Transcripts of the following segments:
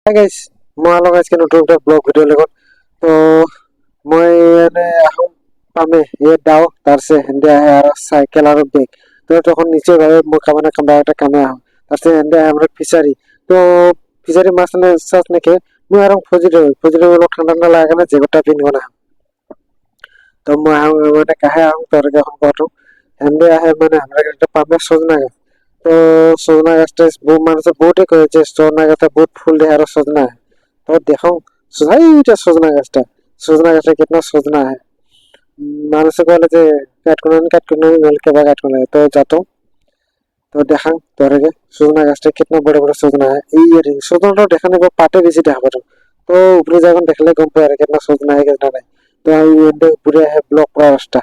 Hi guys, মই অলপ আজকে নতুন একটা ব্লগ ভিডিও লগত তো মই এনে আহোম পামে এই দাও তারসে হেন্দে আহে আর সাইকেল আর বেগ তো তখন নিচে ভাবে মই কামনা কামবা একটা কামে আহো তারসে হেন্দে আমরা ফিশারি তো ফিশারি মাছ নে সাস নাকি মই আর ফজিরে হলো ঠান্ডা ঠান্ডা লাগে না যে গোটা পিনবো না তো মই মানে কাহে আহোম তোর এখন কত হেন্দে আহে মানে আমরা একটা পামে সজনা গাছ তো সজনা গাছটা মানুষের বহুটে কয়েছে সজনা গাছটা বহুত ফুল দেয় আর সজনা तो देखो এইটা সজনা গাছটা कितना सजना है মানুষে বলে যে কাট কোন বলে কেবা কাট কোন তো যাতো তো দেখা তোরে সজনা গাছটা कितना বড় বড় সজনা है এই সজনাটা দেখানে পাটে বেশি দেখা পারো তো উপরে যখন দেখলে গম পায় कितना सजना है कितना नहीं তো এই এন্ডে উপরে है ব্লক করা রাস্তা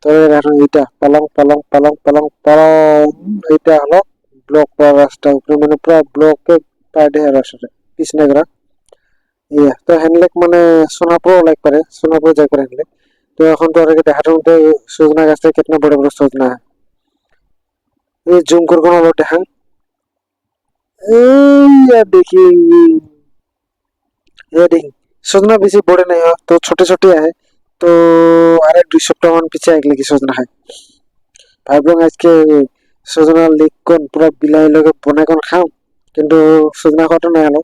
তো এখন এইটা পালং পালং পালং পালং পালং এইটা হলো ব্লক করা রাস্তা উপরে মানে পুরো ব্লকে পাড়ে রাস্তা পিছনে গরা ইয়া তো হ্যান্ডলেক মানে সোনাপুর লাইক করে সোনাপুর যাই করে হ্যান্ডলেক তো এখন তো আগে দেখাটার মধ্যে সজনা গাছটা কিতনা বড় বড় সজনা এই জুম করে কোন লোটে হ্যাঁ এই দেখি ये देखी सजना बेसी बड़े नहीं हो तो छोटे छोटे है तो अरे 200 मान पीछे एक लेगी सजना है ভাবলাম আজকে সজনা লিক কোন পুরো বিলাই লগে বনে কোন খাও কিন্তু সজনা খাওয়াটা না হলো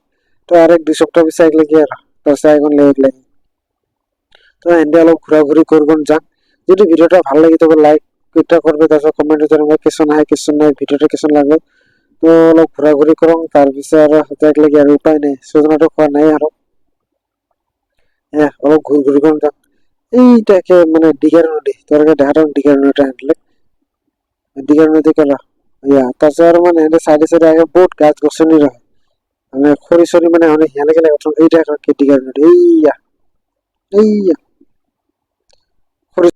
তো আরেক 2 সপ্তাহ পিছে এক লেগে আর তো এখন লেগে তো এন্ডে অলপ ঘোরাঘুরি করবেন যান যদি ভিডিওটা ভালো লাগে তবে লাইক এটা করবে তারপর কমেন্টে জানাবে কিছু নাই ভিডিওটা কেমন লাগলো তো অলপ ঘোরাঘুরি করুন তার বিষয়ে আর দেখলে কি আর উপায় নেই সজনাটা খাওয়া নাই আর হ্যাঁ অলপ ঘুরঘুরি করুন যান এইটাকে মানে দিঘার নদী তোর দেখাটা দিঘার নদীটা হ্যান্ডলে দিঘার নদী করা ইয়া তাছাড়া মানে এদের সাইডে সাইডে আগে বহুত গাছ গছনি রহে মানে খড়ি সরি মানে অনেক হেলে গেলে এইটা দিঘার নদী এইয়া এইয়া